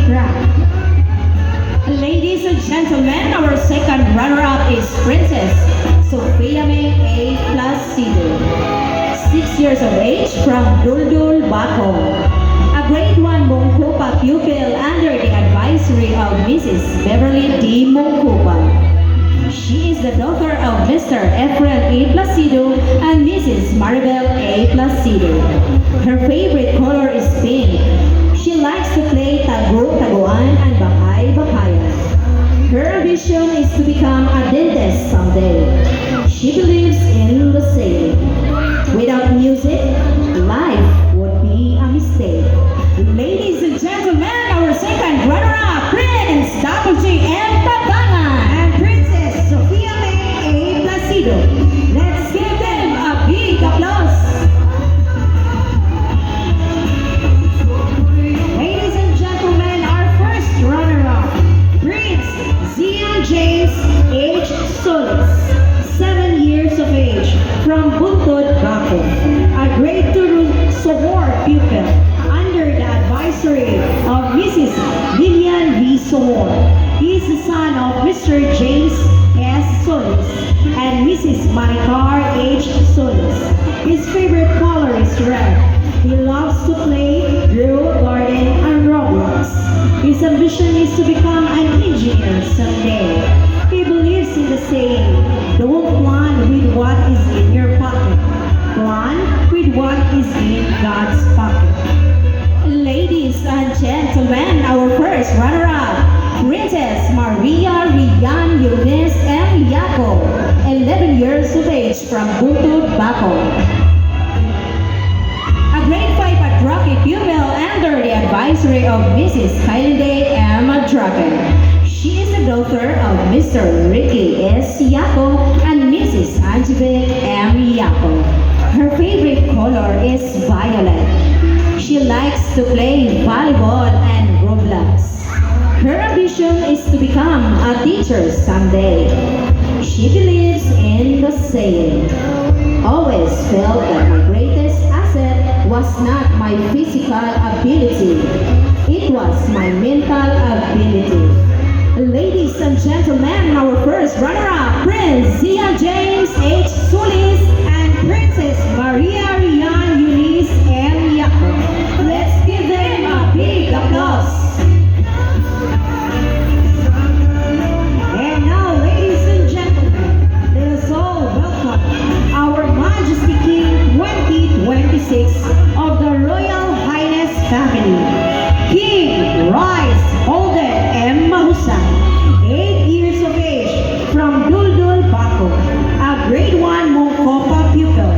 track. Ladies and gentlemen, our second runner-up is Princess Sofia May A. Placido, 6 years of age, from Duldul, Baco. A grade 1 Mongkopa pupil under the advisory of Mrs. Beverly D. Mongkopa. She is the daughter of Mr. Efren A. Placido and Mrs. Maribel A. Placido. Her favorite color is pink. She likes to play tago-taguan and bakay-bakayan. Her ambition is to become a dentist someday. She believes in the saying, without music, life would be a mistake. Ladies and gentlemen, our second runner-up, Prince WGM Pabangan and Princess Sofia May A. Placido. Let's give them a big applause. Ladies and gentlemen, our first runner-up, Prince Zian James H. Solis, 7 years of age, from Buntod, Baco. A grade 2 Sohor pupil under the advisory of Mrs. Lilian V. Sohor. He is the son of Mr. James S. Solis and Mrs. Maricar H. Solis. His favorite color is red. He loves to play Drew Garden and Roblox. His ambition is to become an engineer someday. He believes in the saying, don't plan with what is in your pocket. Plan with what is in God's pocket. Ladies and gentlemen, our first runner-up, Princess Maria Rian Yunes M. Yaco, 11 years of age, from Buntod, Baco. A grade 5 Adrake pupil under the advisory of Mrs. Kailide M. Adrake. She is the daughter of Mr. Ricky S. Yaco and Mrs. Angelique M. Yaco. Her favorite color is violet. She likes to play volleyball and Roblox. Her ambition is to become a teacher someday. She believes in the saying, always felt that my greatest asset was not my physical ability. It was my mental ability. Ladies and gentlemen, our first runner-up, Prince Zia James H. Solis and Princess Maria Rian Eunice M. Yaco. Let's give them a big applause. And now, ladies and gentlemen, let us all welcome our Majesty King 2026 of the Royal Highness family, King Rice Holden M. Mahusay, 8 years of age, from Duldul, Baco. A grade 1 Mongkopa pupil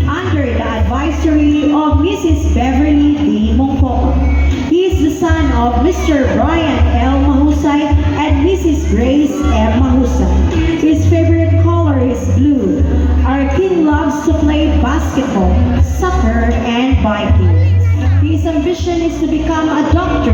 under the advisory of Mrs. Beverly D. Mongkopa. He is the son of Mr. Brian L. Mahusay and Mrs. Grace M. Mahusay. His favorite color is blue. Our king loves to play basketball, soccer, and biking. His ambition is to become a doctor.